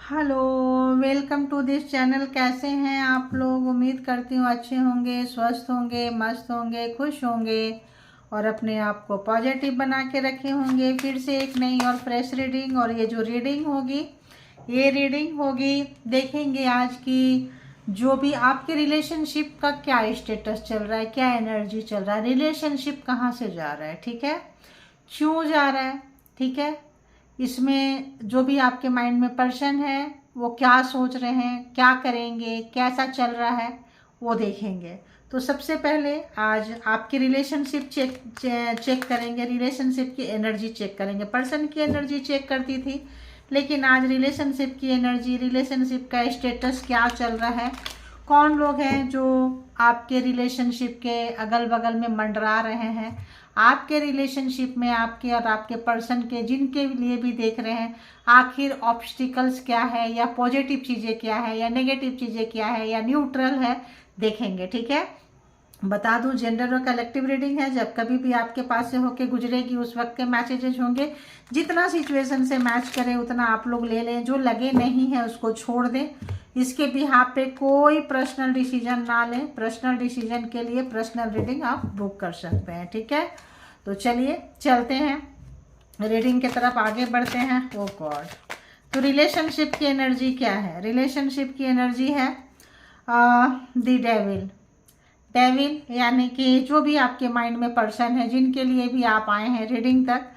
Hello, welcome to this channel. कैसे हैं आप लोग? उम्मीद करती हूँ अच्छे होंगे, स्वस्थ होंगे, मस्त होंगे, खुश होंगे और अपने आप को पॉजिटिव बना के रखे होंगे। फिर से एक नई और फ्रेश रीडिंग, और ये जो रीडिंग होगी देखेंगे आज की जो भी आपके रिलेशनशिप का क्या स्टेटस चल रहा है, क्या एनर्जी चल रहा है, रिलेशनशिप कहाँ से जा रहा है, ठीक है, क्यों जा रहा है, ठीक है। इसमें जो भी आपके माइंड में पर्सन है वो क्या सोच रहे हैं, क्या करेंगे, कैसा चल रहा है, वो देखेंगे। तो सबसे पहले आज आपकी रिलेशनशिप चेक करेंगे, रिलेशनशिप की एनर्जी चेक करेंगे। पर्सन की एनर्जी चेक करती थी, लेकिन आज रिलेशनशिप की एनर्जी, रिलेशनशिप का स्टेटस क्या चल रहा है, कौन लोग हैं जो आपके रिलेशनशिप के अगल बगल में मंडरा रहे हैं, आपके रिलेशनशिप में आपके और आपके पर्सन के जिनके लिए भी देख रहे हैं, आखिर ऑब्स्टिकल्स क्या है, या पॉजिटिव चीज़ें क्या है, या नेगेटिव चीज़ें क्या है, या न्यूट्रल है, देखेंगे, ठीक है। बता दूं, जेंडर और कलेक्टिव रीडिंग है। जब कभी भी आपके पास से होके गुजरेगी उस वक्त के मैसेजेस होंगे। जितना सिचुएशन से मैच करे उतना आप लोग ले लें, जो लगे नहीं है उसको छोड़ दें। इसके बिहाफ पे कोई पर्सनल डिसीजन ना लें। पर्सनल डिसीजन के लिए पर्सनल रीडिंग आप बुक कर सकते हैं, ठीक है। तो चलिए चलते हैं, रीडिंग की तरफ आगे बढ़ते हैं। ओ गॉड, तो रिलेशनशिप की एनर्जी क्या है? रिलेशनशिप की एनर्जी है द डेविल। डेविल यानी कि जो भी आपके माइंड में पर्सन है, जिनके लिए भी आप आए हैं रीडिंग तक,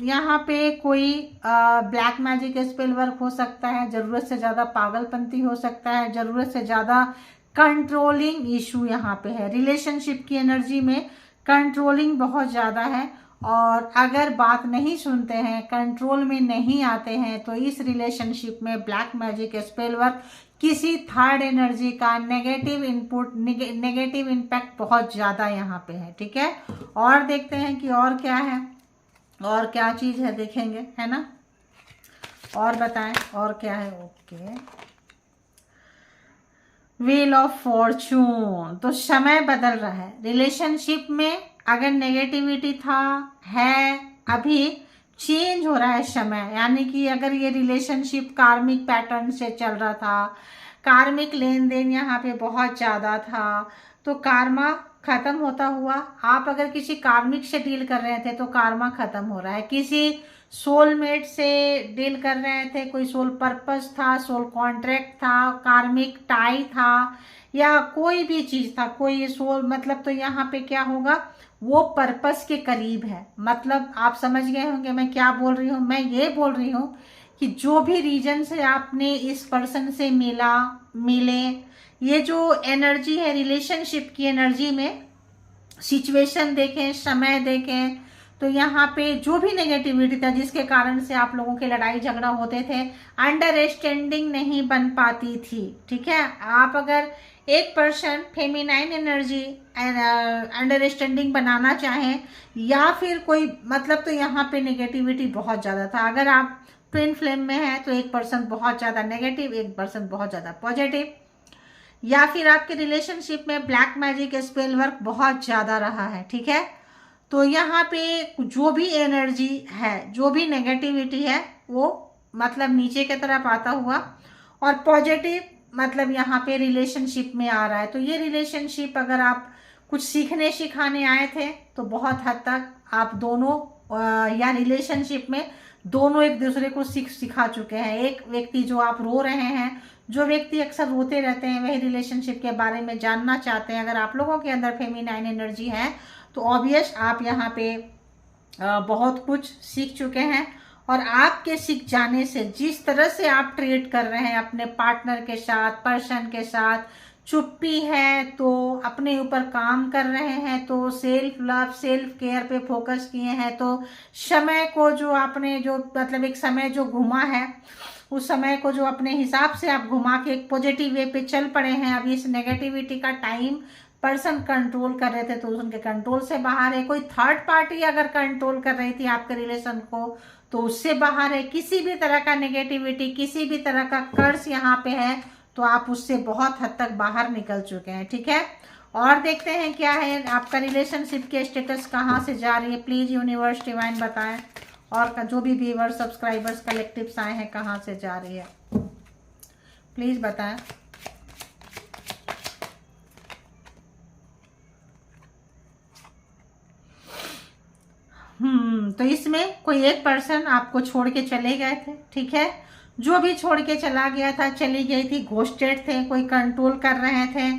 यहाँ पे कोई ब्लैक मैजिक स्पेल वर्क हो सकता है, ज़रूरत से ज़्यादा पागलपंती हो सकता है, ज़रूरत से ज़्यादा कंट्रोलिंग इशू यहाँ पे है। रिलेशनशिप की एनर्जी में कंट्रोलिंग बहुत ज़्यादा है, और अगर बात नहीं सुनते हैं, कंट्रोल में नहीं आते हैं, तो इस रिलेशनशिप में ब्लैक मैजिक स्पेल वर्क, किसी थर्ड एनर्जी का नेगेटिव इनपुट, नेगेटिव इम्पैक्ट बहुत ज़्यादा यहाँ पे है, ठीक है। और देखते हैं कि और क्या है, और क्या चीज़ है, देखेंगे, है ना। और बताएं और क्या है। Okay, wheel of Fortune. तो समय बदल रहा है रिलेशनशिप में। अगर नेगेटिविटी था, है, अभी चेंज हो रहा है समय। यानी कि अगर ये रिलेशनशिप कार्मिक पैटर्न से चल रहा था, कार्मिक लेन देन यहाँ पे बहुत ज़्यादा था, तो कार्मा खत्म होता हुआ, आप अगर किसी कार्मिक से डील कर रहे थे तो कार्मा खत्म हो रहा है। किसी सोलमेट से डील कर रहे थे, कोई सोल पर्पस था, सोल कॉन्ट्रैक्ट था, कार्मिक टाई था, या कोई भी चीज़ था, कोई सोल, मतलब तो यहाँ पे क्या होगा, वो पर्पस के करीब है। मतलब आप समझ गए होंगे मैं क्या बोल रही हूँ। मैं ये बोल रही हूँ कि जो भी रीजन से आपने इस पर्सन से मिले, ये जो एनर्जी है रिलेशनशिप की एनर्जी में, सिचुएशन देखें, समय देखें, तो यहाँ पे जो भी नेगेटिविटी था जिसके कारण से आप लोगों के लड़ाई झगड़ा होते थे, अंडरस्टैंडिंग नहीं बन पाती थी, ठीक है। आप अगर एक पर्सन फेमिनाइन एनर्जी अंडरस्टैंडिंग बनाना चाहें, या फिर कोई, मतलब तो यहाँ पे नेगेटिविटी बहुत ज़्यादा था। अगर आप ट्विन फ्लेम में है तो एक पर्सन बहुत ज़्यादा नेगेटिव, एक पर्सन बहुत ज़्यादा पॉजिटिव, या फिर आपके रिलेशनशिप में ब्लैक मैजिक स्पेल वर्क बहुत ज़्यादा रहा है, ठीक है। तो यहाँ पे जो भी एनर्जी है, जो भी नेगेटिविटी है, वो मतलब नीचे की तरफ आता हुआ, और पॉजिटिव मतलब यहाँ पे रिलेशनशिप में आ रहा है। तो ये रिलेशनशिप अगर आप कुछ सीखने सिखाने आए थे तो बहुत हद तक आप दोनों या रिलेशनशिप में दोनों एक दूसरे को सिखा चुके हैं। एक व्यक्ति जो आप रो रहे हैं, जो व्यक्ति अक्सर रोते रहते हैं, वही रिलेशनशिप के बारे में जानना चाहते हैं। अगर आप लोगों के अंदर फेमिनाइन एनर्जी है तो ऑब्वियस आप यहाँ पे बहुत कुछ सीख चुके हैं, और आपके सीख जाने से जिस तरह से आप ट्रीट कर रहे हैं अपने पार्टनर के साथ, पर्सन के साथ, चुप्पी है तो अपने ऊपर काम कर रहे हैं, तो सेल्फ लव, सेल्फ केयर पे फोकस किए हैं, तो समय को जो आपने जो मतलब एक समय जो घुमा है, उस समय को जो अपने हिसाब से आप घुमा के एक पॉजिटिव वे पे चल पड़े हैं। अभी इस नेगेटिविटी का टाइम पर्सन कंट्रोल कर रहे थे तो उनके कंट्रोल से बाहर है। कोई थर्ड पार्टी अगर कंट्रोल कर रही थी आपके रिलेशन को तो उससे बाहर है। किसी भी तरह का नेगेटिविटी, किसी भी तरह का कर्ज यहाँ पे है तो आप उससे बहुत हद तक बाहर निकल चुके हैं, ठीक है। और देखते हैं क्या है आपका रिलेशनशिप के स्टेटस कहाँ से जा रही है। प्लीज यूनिवर्स डिवाइन बताएं और जो भी व्यूअर्स सब्सक्राइबर्स कलेक्टिव्स आए हैं कहाँ से जा रही है, प्लीज़ बताएं। तो इसमें कोई एक पर्सन आपको छोड़ के चले गए थे, ठीक है। जो भी छोड़ के चला गया था, चली गई थी, घोस्टेड थे, कोई कंट्रोल कर रहे थे,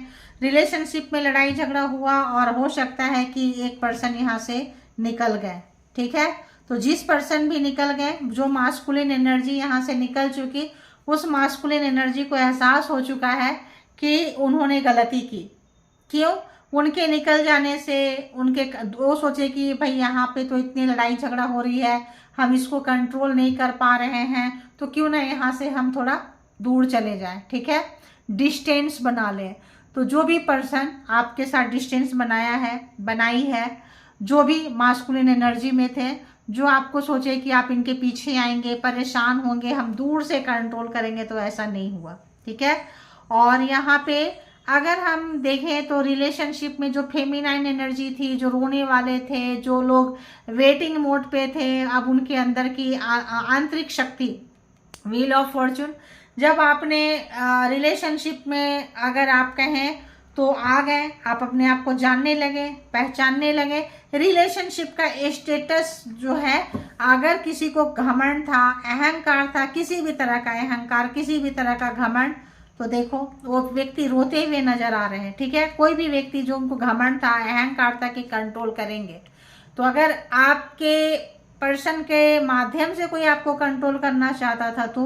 रिलेशनशिप में लड़ाई झगड़ा हुआ और हो सकता है कि एक पर्सन यहाँ से निकल गए, ठीक है। तो जिस पर्सन भी निकल गए, जो मास्कुलिन एनर्जी यहाँ से निकल चुकी, उस मास्कुलिन एनर्जी को एहसास हो चुका है कि उन्होंने गलती की। क्यों? उनके निकल जाने से उनके वो सोचे कि भाई यहाँ पे तो इतनी लड़ाई झगड़ा हो रही है, हम इसको कंट्रोल नहीं कर पा रहे हैं, तो क्यों ना यहाँ से हम थोड़ा दूर चले जाएं, ठीक है, डिस्टेंस बना लें। तो जो भी पर्सन आपके साथ डिस्टेंस बनाई है, जो भी मास्कुलिन एनर्जी में थे, जो आपको सोचे कि आप इनके पीछे आएंगे, परेशान होंगे, हम दूर से कंट्रोल करेंगे, तो ऐसा नहीं हुआ, ठीक है। और यहाँ पे अगर हम देखें तो रिलेशनशिप में जो फेमिनाइन एनर्जी थी, जो रोने वाले थे, जो लोग वेटिंग मोड पे थे, अब उनके अंदर की आंतरिक शक्ति, व्हील ऑफ फॉर्चून, जब आपने रिलेशनशिप में अगर आप कहें तो आ गए, आप अपने आप को जानने लगे, पहचानने लगे। रिलेशनशिप का स्टेटस जो है, अगर किसी को घमंड था, अहंकार था, किसी भी तरह का अहंकार, किसी भी तरह का घमंड, तो देखो वो व्यक्ति रोते हुए नजर आ रहे हैं, ठीक है। कोई भी व्यक्ति जो उनको घमंड था, अहंकार था कि कंट्रोल करेंगे, तो अगर आपके पर्सन के माध्यम से कोई आपको कंट्रोल करना चाहता था, तो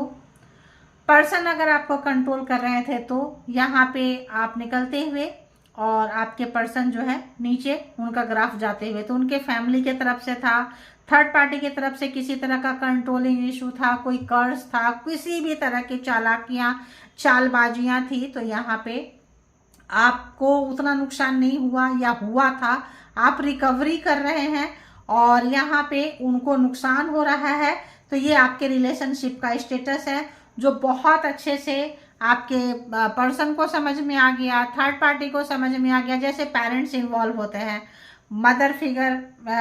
पर्सन अगर आपको कंट्रोल कर रहे थे, तो यहाँ पे आप निकलते हुए और आपके पर्सन जो है नीचे उनका ग्राफ जाते हुए, तो उनके फैमिली के तरफ से था, थर्ड पार्टी की तरफ से किसी तरह का कंट्रोलिंग इशू था, कोई कर्ज था, किसी भी तरह की चालाकियां, चालबाजियां थी, तो यहाँ पे आपको उतना नुकसान नहीं हुआ, या हुआ था, आप रिकवरी कर रहे हैं और यहाँ पे उनको नुकसान हो रहा है। तो ये आपके रिलेशनशिप का स्टेटस है, जो बहुत अच्छे से आपके पर्सन को समझ में आ गया, थर्ड पार्टी को समझ में आ गया। जैसे पेरेंट्स इन्वॉल्व होते हैं, मदर फिगर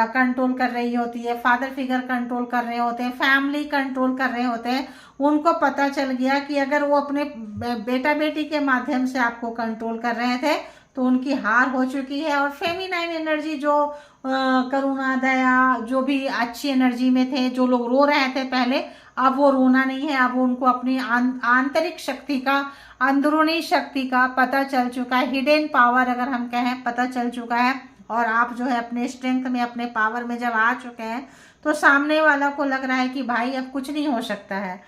कंट्रोल कर रही होती है, फादर फिगर कंट्रोल कर रहे होते हैं, फैमिली कंट्रोल कर रहे होते हैं, उनको पता चल गया कि अगर वो अपने बेटा बेटी के माध्यम से आपको कंट्रोल कर रहे थे, तो उनकी हार हो चुकी है। और फेमिनाइन एनर्जी जो करुणा, दया, जो भी अच्छी एनर्जी में थे, जो लोग रो रहे थे पहले, अब वो रोना नहीं है, अब उनको अपनी आंतरिक शक्ति का, अंदरूनी शक्ति का पता चल चुका है, हिडन पावर अगर हम कहें, पता चल चुका है। और आप जो है अपने स्ट्रेंथ में, अपने पावर में जब आ चुके हैं, तो सामने वाला को लग रहा है कि भाई अब कुछ नहीं हो सकता है।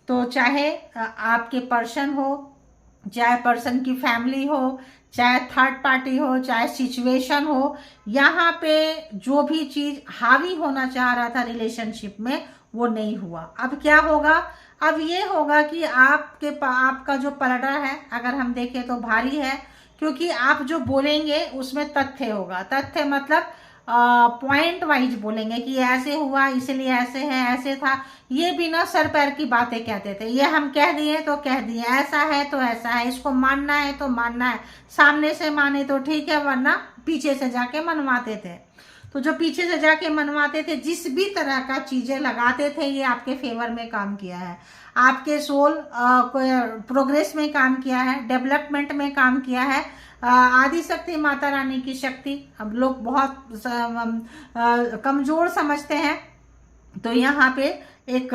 तो चाहे आपके पर्सन हो, चाहे पर्सन की फैमिली हो, चाहे थर्ड पार्टी हो, चाहे सिचुएशन हो, यहाँ पे जो भी चीज हावी होना चाह रहा था रिलेशनशिप में, वो नहीं हुआ। अब क्या होगा? अब ये होगा कि आपका जो पलड़ा है, अगर हम देखें तो भारी है, क्योंकि आप जो बोलेंगे उसमें तथ्य होगा। तथ्य मतलब पॉइंट वाइज बोलेंगे कि ऐसे हुआ, इसलिए ऐसे है, ऐसे था। ये बिना सर पैर की बातें कहते थे, ये हम कह दिए तो कह दिए, ऐसा है तो ऐसा है, इसको मानना है तो मानना है, सामने से माने तो ठीक है, वरना पीछे से जाके मनवाते थे। तो जो पीछे से जाके मनवाते थे, जिस भी तरह का चीजें लगाते थे, ये आपके फेवर में काम किया है, आपके सोल प्रोग्रेस में काम किया है, डेवलपमेंट में काम किया है। आदि शक्ति माता रानी की शक्ति हम लोग बहुत कमजोर समझते हैं, तो यहाँ पे एक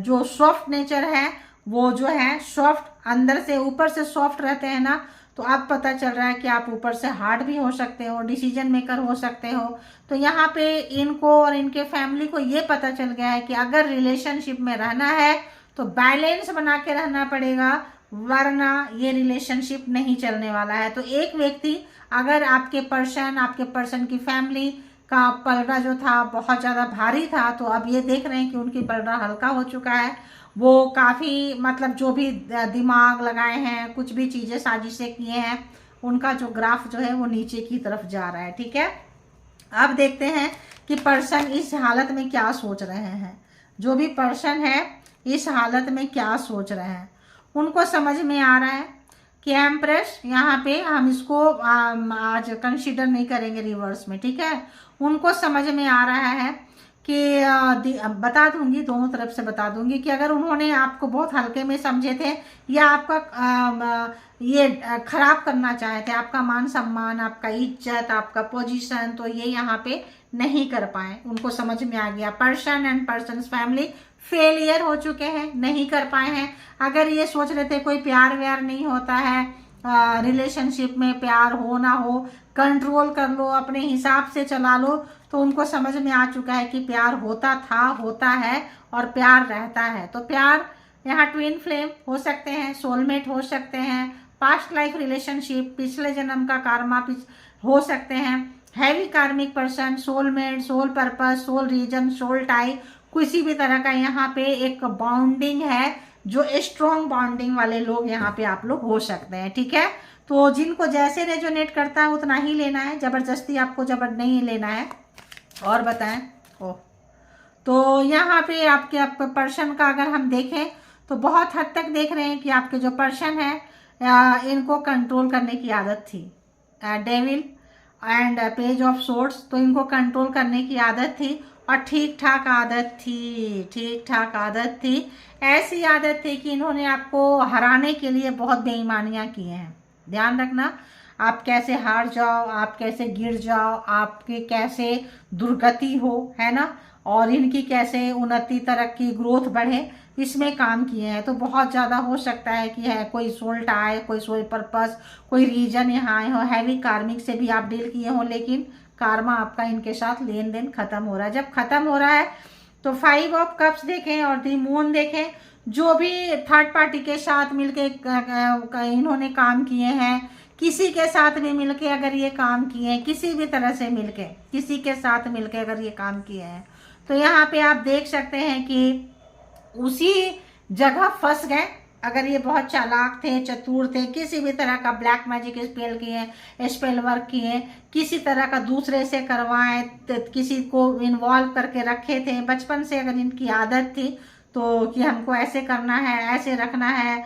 जो सॉफ्ट नेचर है, वो जो है सॉफ्ट, अंदर से ऊपर से सॉफ्ट रहते हैं ना, तो अब पता चल रहा है कि आप ऊपर से हार्ड भी हो सकते हो, डिसीजन मेकर हो सकते हो। तो यहाँ पे इनको और इनके फैमिली को ये पता चल गया है कि अगर रिलेशनशिप में रहना है तो बैलेंस बना के रहना पड़ेगा, वरना ये रिलेशनशिप नहीं चलने वाला है। तो एक व्यक्ति, अगर आपके पर्सन की फैमिली का पलड़ा जो था बहुत ज़्यादा भारी था, तो अब ये देख रहे हैं कि उनकी पलड़ा हल्का हो चुका है। वो काफ़ी मतलब जो भी दिमाग लगाए हैं, कुछ भी चीज़ें साजिशें किए हैं, उनका जो ग्राफ जो है वो नीचे की तरफ जा रहा है, ठीक है। अब देखते हैं कि पर्सन इस हालत में क्या सोच रहे हैं। जो भी पर्सन है इस हालत में क्या सोच रहे हैं, उनको समझ में आ रहा है कि एम्प्रेस, यहाँ पे हम इसको आज कंसीडर नहीं करेंगे रिवर्स में, ठीक है। उनको समझ में आ रहा है कि बता दूंगी, दोनों तरफ से बता दूंगी कि अगर उन्होंने आपको बहुत हल्के में समझे थे या आपका ये खराब करना चाहे थे, आपका मान सम्मान, आपका इज्जत, आपका पोजीशन, तो ये यहाँ पे नहीं कर पाए। उनको समझ में आ गया person and persons family failure हो चुके हैं, नहीं कर पाए हैं। अगर ये सोच रहे थे कोई प्यार व्यार नहीं होता है, रिलेशनशिप में प्यार हो ना हो कंट्रोल कर लो, अपने हिसाब से चला लो, तो उनको समझ में आ चुका है कि प्यार होता था, होता है और प्यार रहता है। तो प्यार यहाँ ट्विन फ्लेम हो सकते हैं, सोलमेट हो सकते हैं, पास्ट लाइफ रिलेशनशिप, पिछले जन्म का कार्मा हो सकते हैं, heavy karmic person, soulmate, soul purpose, soul reason, soul tie, किसी भी तरह का यहाँ पे एक बॉन्डिंग है, जो स्ट्रॉन्ग बॉन्डिंग वाले लोग यहाँ पे आप लोग हो सकते हैं। ठीक है, तो जिनको जैसे रेजोनेट करता है उतना ही लेना है, जबरदस्ती आपको नहीं लेना है। और बताएं तो यहाँ पे आपके पर्सन का अगर हम देखें तो बहुत हद तक देख रहे हैं कि आपके जो पर्सन है इनको कंट्रोल करने की आदत थी। Devil and page of swords, तो इनको कंट्रोल करने की आदत थी और ठीक ठाक आदत थी, ठीक ठाक आदत थी। ऐसी आदत थी कि इन्होंने आपको हराने के लिए बहुत बेईमानियां की हैं। ध्यान रखना, आप कैसे हार जाओ, आप कैसे गिर जाओ, आपकी कैसे दुर्गति हो, है ना, और इनकी कैसे उन्नति, तरक्की, ग्रोथ बढ़े, इसमें काम किए हैं। तो बहुत ज़्यादा हो सकता है कि है कोई सोल टाई, कोई सोल पर्पस, कोई रीजन यहाँ आए हो, हैवी कार्मिक से भी आप डील किए हो, लेकिन कार्मा आपका इनके साथ लेन देन खत्म हो रहा है। जब खत्म हो रहा है तो 5 ऑफ कप्स देखें और दी मून देखें। जो भी थर्ड पार्टी के साथ मिलके इन्होंने काम किए हैं, किसी के साथ भी मिलके अगर ये काम किए हैं, किसी भी तरह से मिलके, किसी के साथ मिलके अगर ये काम किए हैं, तो यहाँ पे आप देख सकते हैं कि उसी जगह फंस गए। अगर ये बहुत चालाक थे, चतुर थे, किसी भी तरह का ब्लैक मैजिक स्पेल किए, स्पेल वर्क किए, किसी तरह का दूसरे से करवाए, किसी को इन्वॉल्व करके रखे थे, बचपन से अगर इनकी आदत थी तो कि हमको ऐसे करना है, ऐसे रखना है,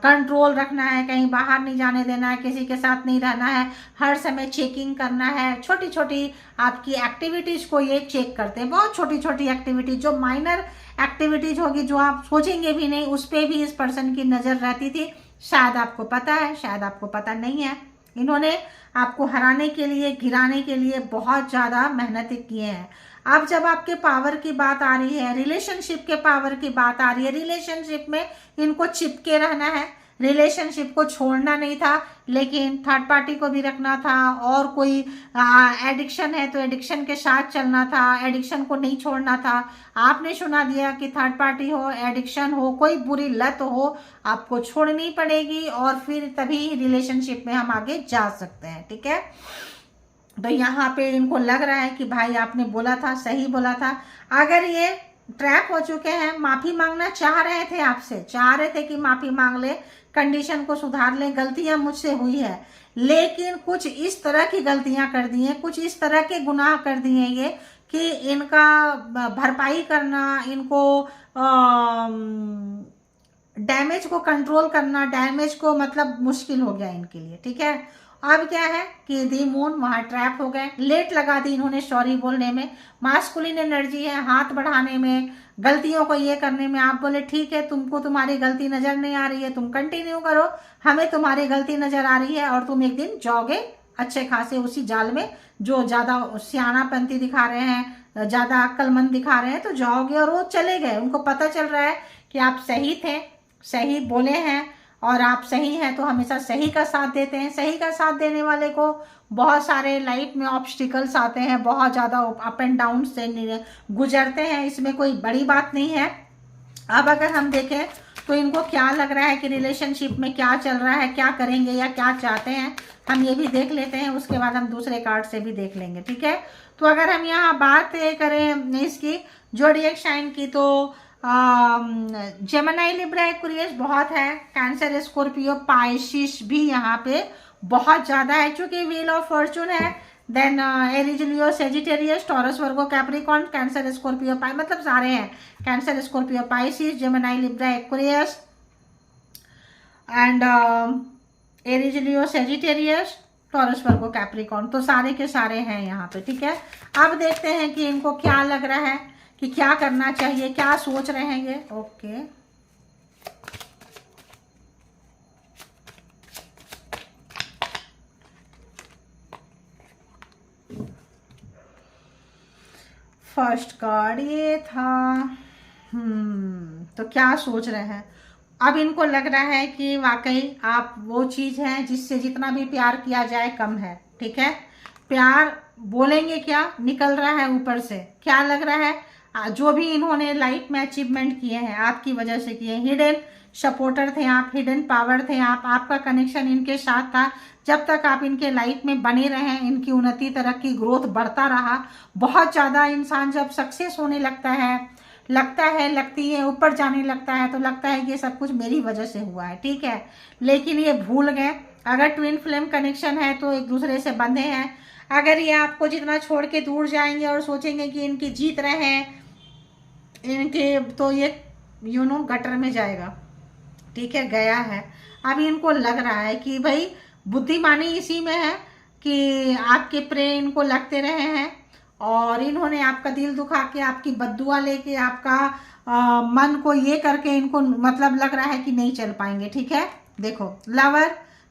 कंट्रोल रखना है, कहीं बाहर नहीं जाने देना है, किसी के साथ नहीं रहना है, हर समय चेकिंग करना है। छोटी छोटी आपकी एक्टिविटीज को ये चेक करते हैं, बहुत छोटी छोटी एक्टिविटीज, जो माइनर एक्टिविटीज होगी, जो आप सोचेंगे भी नहीं, उस पर भी इस पर्सन की नजर रहती थी। शायद आपको पता है, शायद आपको पता नहीं है। इन्होंने आपको हराने के लिए, गिराने के लिए बहुत ज्यादा मेहनत किए हैं। अब जब आपके पावर की बात आ रही है, रिलेशनशिप के पावर की बात आ रही है, रिलेशनशिप में इनको चिपके रहना है, रिलेशनशिप को छोड़ना नहीं था, लेकिन थर्ड पार्टी को भी रखना था, और कोई एडिक्शन है तो एडिक्शन के साथ चलना था, एडिक्शन को नहीं छोड़ना था। आपने सुना दिया कि थर्ड पार्टी हो, एडिक्शन हो, कोई बुरी लत हो, आपको छोड़नी पड़ेगी और फिर तभी रिलेशनशिप में हम आगे जा सकते हैं। ठीक है, तो यहाँ पे इनको लग रहा है कि भाई आपने बोला था, सही बोला था। अगर ये ट्रैप हो चुके हैं, माफी मांगना चाह रहे थे आपसे, चाह रहे थे कि माफी मांग ले, कंडीशन को सुधार ले, गलतियां मुझसे हुई है, लेकिन कुछ इस तरह की गलतियां कर दी हैं, कुछ इस तरह के गुनाह कर दिए ये कि इनका भरपाई करना, इनको डैमेज को कंट्रोल करना, डैमेज को मतलब मुश्किल हो गया इनके लिए। ठीक है, अब क्या है कि दी मून वहां ट्रैप हो गए, लेट लगा दी इन्होंने सॉरी बोलने में, मास्कुलिन एनर्जी है, हाथ बढ़ाने में, गलतियों को ये करने में। आप बोले ठीक है, तुमको तुम्हारी गलती नजर नहीं आ रही है, तुम कंटिन्यू करो, हमें तुम्हारी गलती नजर आ रही है, और तुम एक दिन जाओगे अच्छे खासे उसी जाल में, जो ज्यादा सियानापंती दिखा रहे हैं, ज्यादा अक्लमंद दिखा रहे हैं, तो जाओगे। और वो चले गए, उनको पता चल रहा है कि आप सही थे, सही बोले हैं, और आप सही हैं तो हमेशा सही का साथ देते हैं। सही का साथ देने वाले को बहुत सारे लाइफ में ऑब्स्टिकल्स आते हैं, बहुत ज़्यादा अप एंड डाउन से गुजरते हैं, इसमें कोई बड़ी बात नहीं है। अब अगर हम देखें तो इनको क्या लग रहा है कि रिलेशनशिप में क्या चल रहा है, क्या करेंगे या क्या चाहते हैं, हम ये भी देख लेते हैं, उसके बाद हम दूसरे कार्ड से भी देख लेंगे। ठीक है, तो अगर हम यहाँ बात करें इसकी ज़ोडिएक साइन की, तो जेमिनी, लिब्रा, एक्वेरियस बहुत है, कैंसर, स्कॉर्पियो, पाइसिस भी यहाँ पे बहुत ज्यादा है, चूंकि व्हील ऑफ फॉर्चून है। देन एरीज, लियो, सेजिटेरियस, टॉरस, वर्गो, कैप्रिकॉर्न, कैंसर, स्कॉर्पियो, पाई, मतलब सारे हैं, cancer, Scorpio, Pisces, Gemini, Libra, Aquarius and Aries, Leo, Sagittarius, taurus, Virgo, Capricorn, तो सारे के सारे हैं यहाँ पे, ठीक है। अब देखते हैं कि इनको क्या लग रहा है कि क्या करना चाहिए, क्या सोच रहे हैं ये। ओके, फर्स्ट कार्ड ये था। तो क्या सोच रहे हैं? अब इनको लग रहा है कि वाकई आप वो चीज़ है जिससे जितना भी प्यार किया जाए कम है, ठीक है। प्यार बोलेंगे क्या, निकल रहा है ऊपर से। क्या लग रहा है? जो भी इन्होंने लाइफ में अचीवमेंट किए हैं आपकी वजह से किए। हिडन सपोर्टर थे आप, हिडन पावर थे आप, आपका कनेक्शन इनके साथ था। जब तक आप इनके लाइफ में बने रहे, इनकी उन्नति, तरक्की, ग्रोथ बढ़ता रहा। बहुत ज़्यादा इंसान जब सक्सेस होने लगती है, ऊपर जाने लगता है, तो लगता है कि ये सब कुछ मेरी वजह से हुआ है, ठीक है। लेकिन ये भूल गए, अगर ट्विन फ्लेम कनेक्शन है तो एक दूसरे से बंधे हैं। अगर ये आपको जितना छोड़ के दूर जाएंगे और सोचेंगे कि इनकी जीत रहे हैं इनके, तो ये गटर में जाएगा, ठीक है, गया है। अब इनको लग रहा है कि भाई बुद्धिमानी इसी में है कि आपके प्रे इनको लगते रहे हैं और इन्होंने आपका दिल दुखा के, आपकी बद्दुआ लेके, आपका मन को ये करके इनको मतलब लग रहा है कि नहीं चल पाएंगे, ठीक है। देखो, लवर,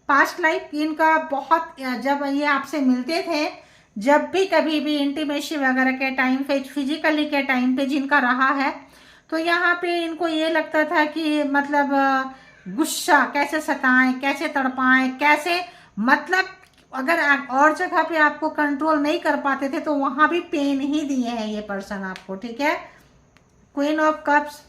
पास्ट लाइफ इनका बहुत, जब ये आपसे मिलते थे, जब भी कभी भी इंटीमेसी वगैरह के टाइम पे, फिजिकली के टाइम पे जिनका रहा है, तो यहाँ पे इनको ये लगता था कि मतलब गुस्सा कैसे सताएं, कैसे तड़पाएं, कैसे, मतलब अगर और जगह पे आपको कंट्रोल नहीं कर पाते थे तो वहां भी पेन ही दिए हैं ये पर्सन आपको, ठीक है। क्वीन ऑफ कप्स,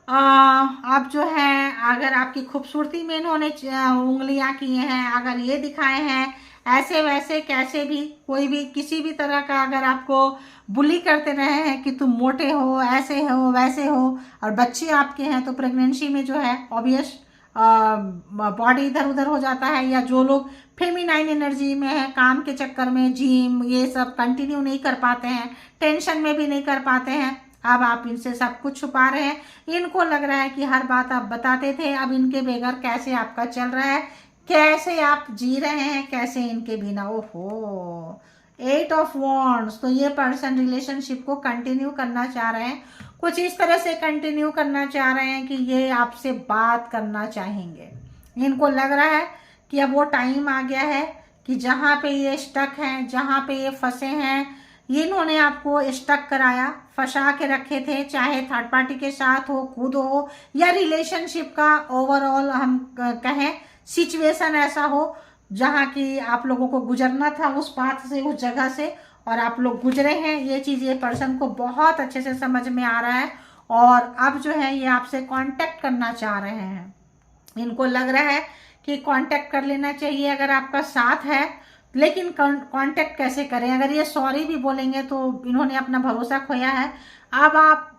अब जो है अगर आपकी खूबसूरती में इन्होंने उंगलियां की हैं, अगर ये दिखाए हैं ऐसे वैसे, कैसे भी, कोई भी किसी भी तरह का अगर आपको बुली करते रहे हैं कि तुम मोटे हो, ऐसे हो, वैसे हो, और बच्चे आपके हैं, तो प्रेगनेंसी में जो है ऑब्वियस बॉडी इधर उधर हो जाता है। या जो लोग फेमिनाइन एनर्जी में है, काम के चक्कर में जिम ये सब कंटिन्यू नहीं कर पाते हैं, टेंशन में भी नहीं कर पाते हैं, अब आप इनसे सब कुछ छुपा रहे हैं। इनको लग रहा है कि हर बात आप बताते थे, अब इनके बगैर कैसे आपका चल रहा है, कैसे आप जी रहे हैं, कैसे इनके बिना। ओहो, 8 ऑफ वॉन्ड्स, तो ये पर्सन रिलेशनशिप को कंटिन्यू करना चाह रहे हैं, कुछ इस तरह से कंटिन्यू करना चाह रहे हैं कि ये आपसे बात करना चाहेंगे। इनको लग रहा है कि अब वो टाइम आ गया है कि जहाँ पे ये स्टक हैं, जहाँ पे ये फंसे हैं, ये इन्होंने आपको स्टक कराया, फंसा के रखे थे, चाहे थर्ड पार्टी के साथ हो, खुद हो, या रिलेशनशिप का ओवरऑल हम कहें सिचुएशन ऐसा हो जहाँ की आप लोगों को गुजरना था उस पाथ से, उस जगह से, और आप लोग गुजरे हैं। ये चीज़ ये पर्सन को बहुत अच्छे से समझ में आ रहा है और अब जो है ये आपसे कांटेक्ट करना चाह रहे हैं। इनको लग रहा है कि कांटेक्ट कर लेना चाहिए अगर आपका साथ है, लेकिन कांटेक्ट कैसे करें? अगर ये सॉरी भी बोलेंगे तो इन्होंने अपना भरोसा खोया है। अब आप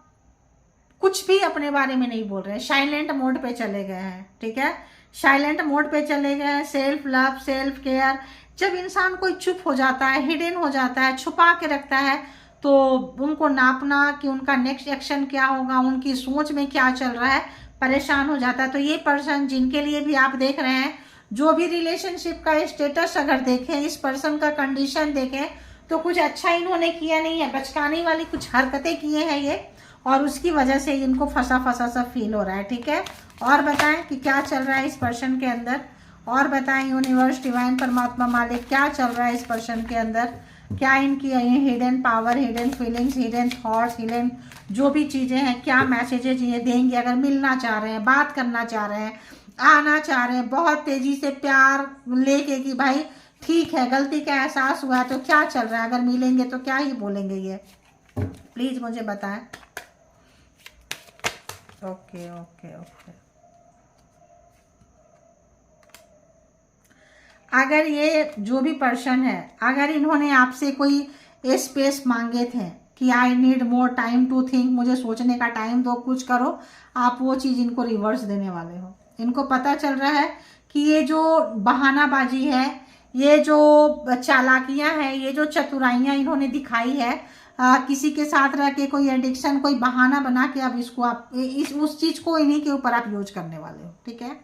कुछ भी अपने बारे में नहीं बोल रहे हैं, साइलेंट मोड पे चले गए हैं, ठीक है, साइलेंट मोड पे चले गए हैं। सेल्फ लव, सेल्फ केयर, जब इंसान कोई चुप हो जाता है, हिडन हो जाता है, छुपा के रखता है, तो उनको नापना कि उनका नेक्स्ट एक्शन क्या होगा, उनकी सोच में क्या चल रहा है, परेशान हो जाता है। तो ये पर्सन जिनके लिए भी आप देख रहे हैं, जो भी रिलेशनशिप का स्टेटस अगर देखें, इस पर्सन का कंडीशन देखें, तो कुछ अच्छा इन्होंने किया नहीं है, बचकाने वाली कुछ हरकतें किए हैं ये, और उसकी वजह से इनको फंसा फंसा सा फील हो रहा है, ठीक है। और बताएं कि क्या चल रहा है इस पर्सन के अंदर, और बताएं यूनिवर्स, डिवाइन, परमात्मा, मालिक, क्या चल रहा है इस पर्सन के अंदर, क्या इनकी hidden power, hidden feelings, hidden thoughts, hidden जो भी चीज़ें हैं, क्या मैसेजेज ये देंगे। अगर मिलना चाह रहे हैं, बात करना चाह रहे हैं, आना चाह रहे हैं बहुत तेज़ी से प्यार लेके कि भाई ठीक है, गलती का एहसास हुआ है, तो क्या चल रहा है, अगर मिलेंगे तो क्या ही बोलेंगे ये, प्लीज़ मुझे बताएं। ओके ओके ओके, अगर ये जो भी पर्सन है, अगर इन्होंने आपसे कोई स्पेस मांगे थे कि I need more time to think, मुझे सोचने का टाइम दो, कुछ करो, आप वो चीज़ इनको रिवर्स देने वाले हो। इनको पता चल रहा है कि ये जो बहानाबाजी है, ये जो चालाकियां हैं, ये जो चतुराइयां इन्होंने दिखाई है, किसी के साथ रह के कोई एडिक्शन, कोई बहाना बना के अब इसको आप उस चीज़ को इन्हीं के ऊपर आप यूज करने वाले हो, ठीक है।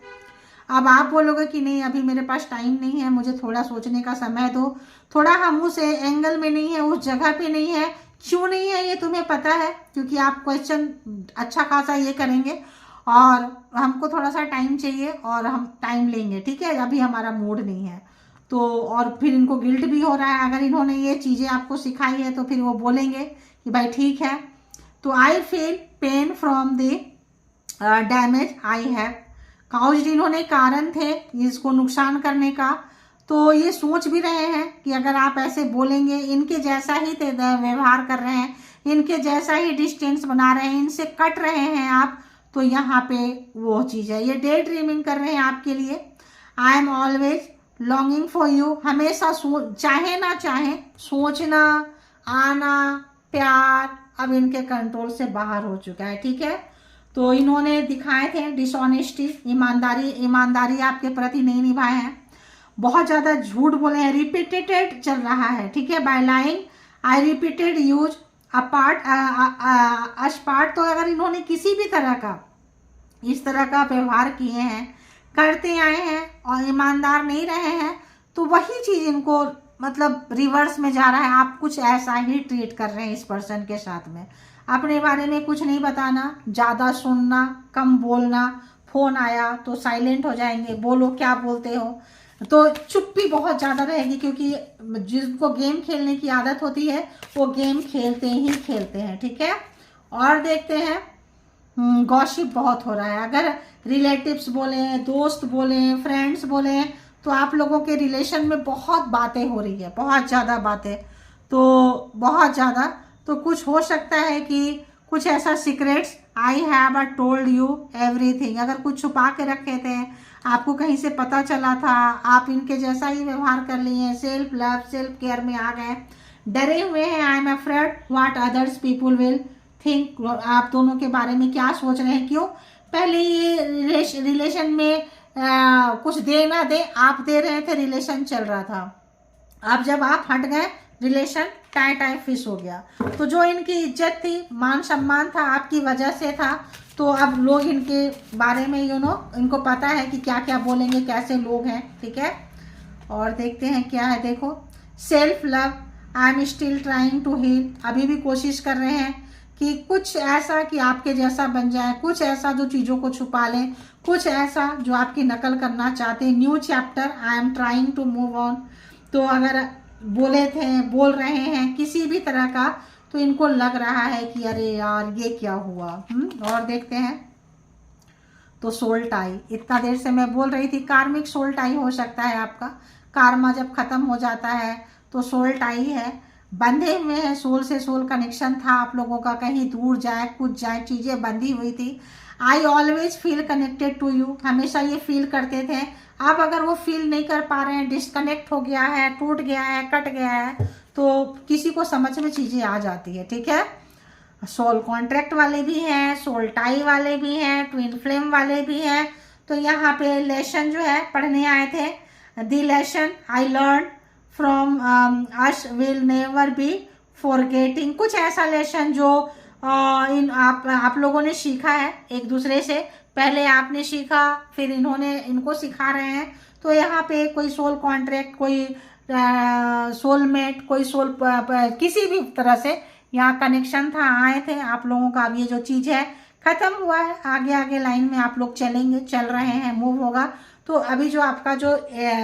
अब आप बोलोगे कि नहीं अभी मेरे पास टाइम नहीं है, मुझे थोड़ा सोचने का समय दो, थोड़ा हम उस एंगल में नहीं है, उस जगह पे नहीं है। क्यों नहीं है ये तुम्हें पता है, क्योंकि आप क्वेश्चन अच्छा खासा ये करेंगे और हमको थोड़ा सा टाइम चाहिए और हम टाइम लेंगे, ठीक है, अभी हमारा मूड नहीं है। तो और फिर इनको गिल्ट भी हो रहा है, अगर इन्होंने ये चीज़ें आपको सिखाई है तो फिर वो बोलेंगे कि भाई ठीक है। तो I feel pain from the damage I have caused, इन्होंने कारण थे इसको नुकसान करने का। तो ये सोच भी रहे हैं कि अगर आप ऐसे बोलेंगे, इनके जैसा ही व्यवहार कर रहे हैं, इनके जैसा ही डिस्टेंस बना रहे हैं, इनसे कट रहे हैं आप, तो यहाँ पे वो चीज़ है। ये डे ड्रीमिंग कर रहे हैं आपके लिए। I am always longing for you, हमेशा चाहे ना चाहे सोचना आना प्यार अब इनके कंट्रोल से बाहर हो चुका है, ठीक है। तो इन्होंने दिखाए थे डिसऑनेस्टी, ईमानदारी आपके प्रति नहीं निभाए हैं, बहुत ज़्यादा झूठ बोले हैं, रिपीटेड चल रहा है, ठीक है। Bye lying I repeated use apart, तो अगर इन्होंने किसी भी तरह का इस तरह का व्यवहार किए हैं, करते आए हैं और ईमानदार नहीं रहे हैं, तो वही चीज़ इनको मतलब रिवर्स में जा रहा है। आप कुछ ऐसा ही ट्रीट कर रहे हैं इस पर्सन के साथ में, अपने बारे में कुछ नहीं बताना, ज़्यादा सुनना, कम बोलना, फ़ोन आया तो साइलेंट हो जाएंगे, बोलो क्या बोलते हो, तो चुप्पी बहुत ज़्यादा रहेगी, क्योंकि जिसको गेम खेलने की आदत होती है वो गेम खेलते ही खेलते हैं, ठीक है। और देखते हैं गॉसिप बहुत हो रहा है, अगर रिलेटिव्स बोले, दोस्त बोले, फ्रेंड्स बोले, तो आप लोगों के रिलेशन में बहुत बातें हो रही है, बहुत ज़्यादा बातें, तो बहुत ज़्यादा, तो कुछ हो सकता है कि कुछ ऐसा secrets I have told you everything, अगर कुछ छुपा के रखे थे, आपको कहीं से पता चला था, आप इनके जैसा ही व्यवहार कर लिए हैं, सेल्फ लव सेल्फ केयर में आ गए, डरे हुए हैं। I am afraid what others people will think, आप दोनों के बारे में क्या सोच रहे हैं। क्यों पहले ये रिलेशन में कुछ दे ना दे, आप दे रहे थे, रिलेशन चल रहा था, अब जब आप हट गए रिलेशन टाई फिश हो गया। तो जो इनकी इज्जत थी, मान सम्मान था, आपकी वजह से था, तो अब लोग इनके बारे में इनको पता है कि क्या क्या बोलेंगे, कैसे लोग हैं, ठीक है। और देखते हैं क्या है, देखो self love I am still trying to heal, अभी भी कोशिश कर रहे हैं कि कुछ ऐसा कि आपके जैसा बन जाए, कुछ ऐसा जो चीज़ों को छुपा लें, कुछ ऐसा जो आपकी नकल करना चाहते हैं। New chapter I am trying to move on, तो अगर बोल रहे हैं किसी भी तरह का, तो इनको लग रहा है कि अरे यार ये क्या हुआ। और देखते हैं, तो सोल टाई, इतना देर से मैं बोल रही थी, कार्मिक सोल टाई हो सकता है आपका, कार्मा जब खत्म हो जाता है तो सोल टाई है, बंधे हुए हैं, सोल से सोल कनेक्शन था आप लोगों का, कहीं दूर जाए कुछ जाए, चीज़ें बंधी हुई थी। I always feel connected to you, हमेशा ये फील करते थे, आप अगर वो फील नहीं कर पा रहे हैं, डिस्कनेक्ट हो गया है, टूट गया है, कट गया है, तो किसी को समझ में चीज़ें आ जाती है, ठीक है। सोल कॉन्ट्रैक्ट वाले भी हैं, सोल टाई वाले भी हैं, ट्विन फ्लेम वाले भी हैं। तो यहाँ पे लेसन जो है पढ़ने आए थे, the lesson I learn from us will never be forgetting, कुछ ऐसा लेसन जो आप लोगों ने सीखा है एक दूसरे से, पहले आपने सीखा फिर इन्होंने इनको सिखा रहे हैं। तो यहाँ पे कोई सोल कॉन्ट्रैक्ट, कोई सोलमेट, कोई सोल किसी भी तरह से यहाँ कनेक्शन था, आए थे आप लोगों का। अब ये जो चीज़ है ख़त्म हुआ है, आगे आगे लाइन में आप लोग चलेंगे, चल रहे हैं, मूव होगा। तो अभी जो आपका जो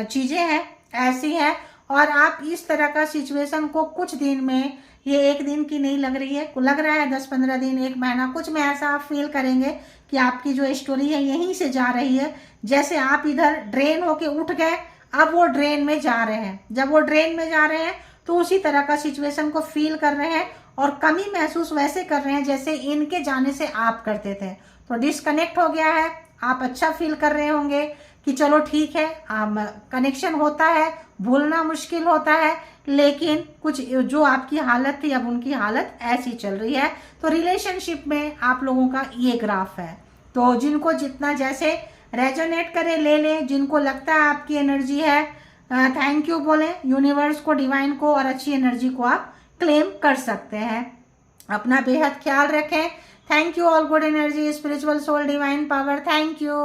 चीज़ें हैं ऐसी है, और आप इस तरह का सिचुएशन को कुछ दिन में, ये एक दिन की नहीं लग रही है, लग रहा है 10-15 दिन, 1 महीना, कुछ में ऐसा आप फील करेंगे कि आपकी जो स्टोरी है यहीं से जा रही है। जैसे आप इधर ड्रेन होके उठ गए, अब वो ड्रेन में जा रहे हैं, जब वो ड्रेन में जा रहे हैं तो उसी तरह का सिचुएशन को फील कर रहे हैं और कमी महसूस वैसे कर रहे हैं जैसे इनके जाने से आप करते थे। तो डिस्कनेक्ट हो गया है, आप अच्छा फील कर रहे होंगे कि चलो ठीक है, कनेक्शन होता है, भूलना मुश्किल होता है, लेकिन कुछ जो आपकी हालत थी अब उनकी हालत ऐसी चल रही है। तो रिलेशनशिप में आप लोगों का ये ग्राफ है। तो जिनको जितना जैसे रेजोनेट करे ले लें, जिनको लगता है आपकी एनर्जी है, थैंक यू बोलें यूनिवर्स को, डिवाइन को, और अच्छी एनर्जी को आप क्लेम कर सकते हैं। अपना बेहद ख्याल रखें। Thank you all good energy, spiritual soul, divine power, thank you.